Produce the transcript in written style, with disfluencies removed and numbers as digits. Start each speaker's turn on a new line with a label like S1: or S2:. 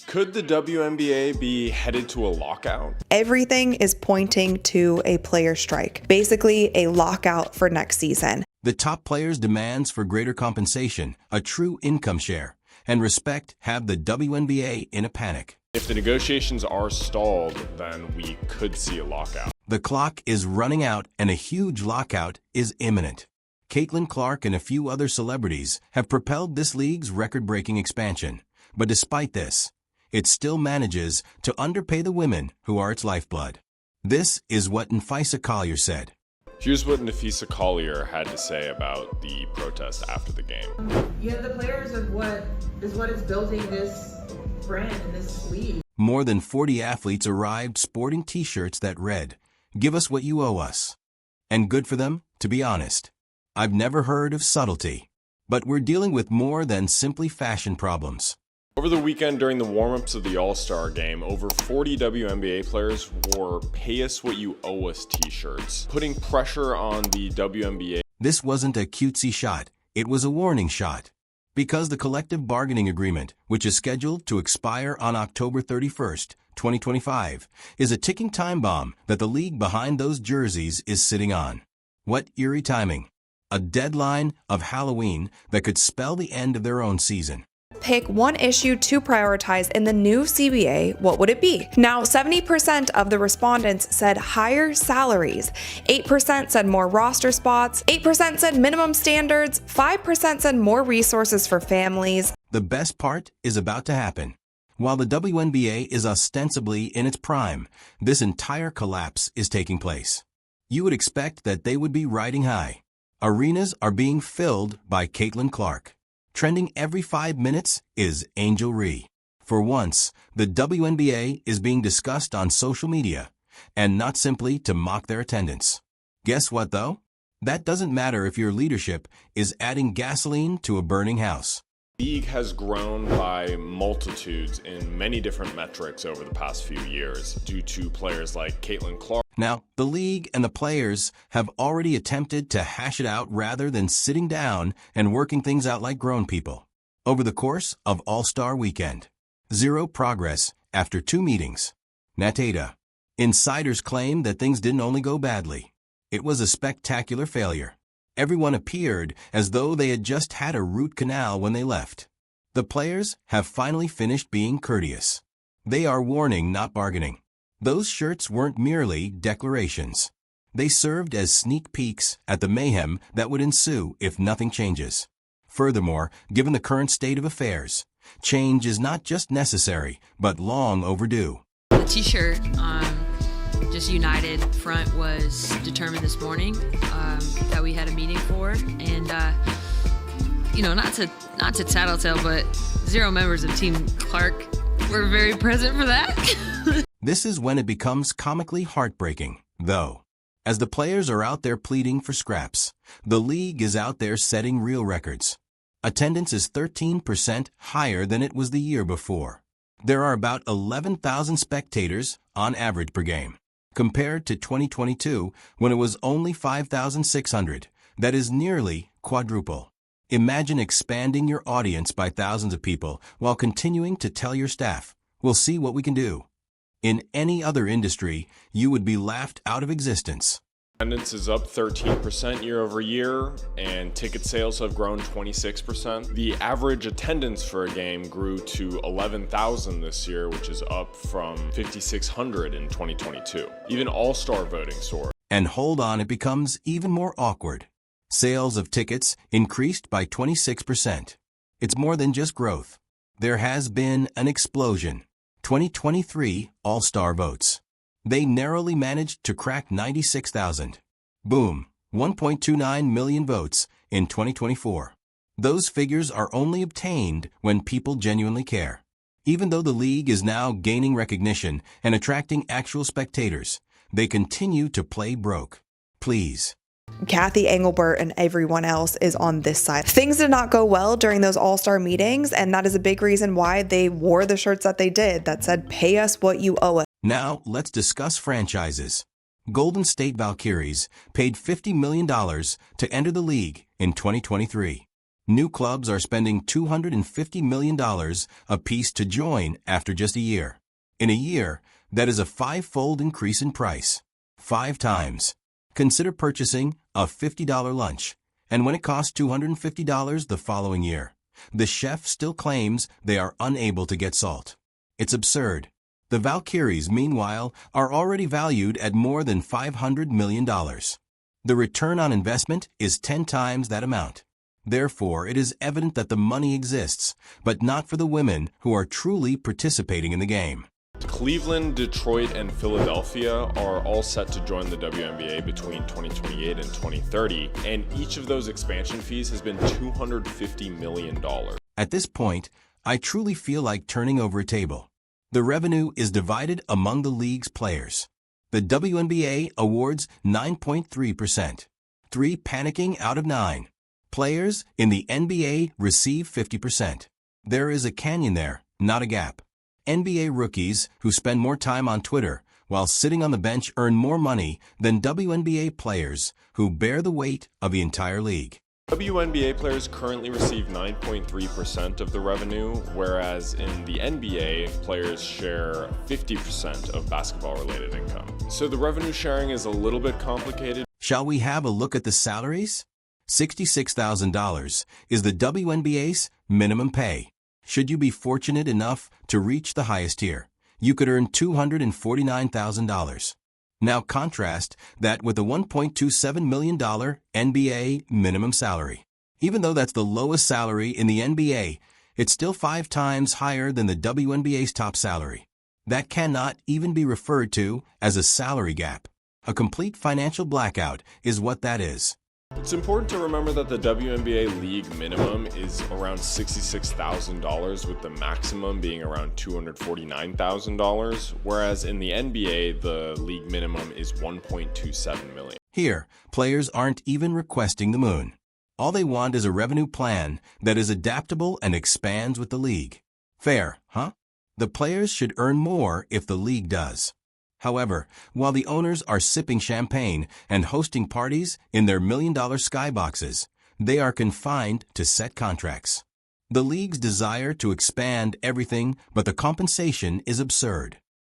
S1: Could the WNBA be headed to a lockout?
S2: Everything is pointing to a player strike, basically a lockout for next season.
S3: The top players' demands for greater compensation, a true income share, and respect have the WNBA in a panic.
S1: If the negotiations are stalled, then we could see a lockout.
S3: The clock is running out and a huge lockout is imminent. Caitlin Clark and a few other celebrities have propelled this league's record-breaking expansion. But despite this, it still manages to underpay the women who are its lifeblood. This is what Nafisa Collier said.
S1: Here's what Nafisa Collier had to say about the protest after the game.
S4: The players are what is building this brand and this league.
S3: More than 40 athletes arrived sporting t-shirts that read, "Give us what you owe us." And good for them, to be honest. I've never heard of subtlety. But we're dealing with more than simply fashion problems.
S1: Over the weekend during the warm-ups of the All-Star Game, over 40 WNBA players wore "Pay Us What You Owe Us" t-shirts, putting pressure on the WNBA.
S3: This wasn't a cutesy shot, it was a warning shot. Because the collective bargaining agreement, which is scheduled to expire on October 31st, 2025, is a ticking time bomb that the league behind those jerseys is sitting on. What eerie timing. A deadline of Halloween that could spell the end of their own season.
S2: Pick one issue to prioritize in the new CBA, what would it be? Now, 70% of the respondents said higher salaries, 8% said more roster spots, 8% said minimum standards, 5% said more resources for families.
S3: The best part is about to happen. While the WNBA is ostensibly in its prime, this entire collapse is taking place. You would expect that they would be riding high. Arenas are being filled by Caitlin Clark. Trending every 5 minutes is Angel Ree. For once, the WNBA is being discussed on social media, and not simply to mock their attendance. Guess what, though? That doesn't matter if your leadership is adding gasoline to a burning house.
S1: The league has grown by multitudes in many different metrics over the past few years due to players like Caitlin Clark.
S3: Now, the league and the players have already attempted to hash it out rather than sitting down and working things out like grown people. Over the course of All-Star Weekend, zero progress after 2 meetings. Natada. Insiders claim that things didn't only go badly. It was a spectacular failure. Everyone appeared as though they had just had a root canal when they left. The players have finally finished being courteous. They are warning, not bargaining. Those shirts weren't merely declarations. They served as sneak peeks at the mayhem that would ensue if nothing changes. Furthermore, given the current state of affairs, change is not just necessary, but long overdue.
S5: The t-shirt, just United front was determined this morning that we had a meeting for, and not to tattletale, but 0 members of Team Clark were very present for that.
S3: This is when it becomes comically heartbreaking, though. As the players are out there pleading for scraps, the league is out there setting real records. Attendance is 13% higher than it was the year before. There are about 11,000 spectators on average per game, compared to 2022 when it was only 5,600. That is nearly quadruple. Imagine expanding your audience by thousands of people while continuing to tell your staff, "We'll see what we can do." In any other industry, you would be laughed out of existence.
S1: Attendance is up 13% year over year, and ticket sales have grown 26%. The average attendance for a game grew to 11,000 this year, which is up from 5,600 in 2022. Even All-Star voting soared.
S3: And hold on, it becomes even more awkward. Sales of tickets increased by 26%. It's more than just growth. There has been an explosion. 2023 All-Star votes. They narrowly managed to crack 96,000. Boom, 1.29 million votes in 2024. Those figures are only obtained when people genuinely care. Even though the league is now gaining recognition and attracting actual spectators, they continue to play broke. Please.
S2: Kathy Engelbert and everyone else is on this side. Things did not go well during those all-star meetings, and that is a big reason why they wore the shirts that they did that said, "Pay us what you owe us."
S3: Now, let's discuss franchises. Golden State Valkyries paid $50 million to enter the league in 2023. New clubs are spending $250 million apiece to join after just a year. In a year, that is a five-fold increase in price. 5 times. Consider purchasing a $50 lunch, and when it costs $250 the following year, the chef still claims they are unable to get salt. It's absurd. The Valkyries, meanwhile, are already valued at more than $500 million. The return on investment is 10 times that amount. Therefore, it is evident that the money exists, but not for the women who are truly participating in the game.
S1: Cleveland, Detroit, and Philadelphia are all set to join the WNBA between 2028 and 2030, and each of those expansion fees has been $250 million.
S3: At this point, I truly feel like turning over a table. The revenue is divided among the league's players. The WNBA awards 9.3%, 3 panicking out of 9. Players in the NBA receive 50%. There is a canyon there, not a gap. NBA rookies who spend more time on Twitter while sitting on the bench earn more money than WNBA players who bear the weight of the entire league.
S1: WNBA players currently receive 9.3% of the revenue, whereas in the NBA, players share 50% of basketball-related income. So the revenue sharing is a little bit complicated.
S3: Shall we have a look at the salaries? $66,000 is the WNBA's minimum pay. Should you be fortunate enough to reach the highest tier, you could earn $249,000. Now contrast that with the $1.27 million NBA minimum salary. Even though that's the lowest salary in the NBA, it's still 5 times higher than the WNBA's top salary. That cannot even be referred to as a salary gap. A complete financial blackout is what that is.
S1: It's important to remember that the WNBA league minimum is around $66,000, with the maximum being around $249,000, whereas in the NBA, the league minimum is $1.27 million.
S3: Here, players aren't even requesting the moon. All they want is a revenue plan that is adaptable and expands with the league. Fair, huh? The players should earn more if the league does. However, while the owners are sipping champagne and hosting parties in their million-dollar skyboxes, they are confined to set contracts. The league's desire to expand everything but the compensation is absurd.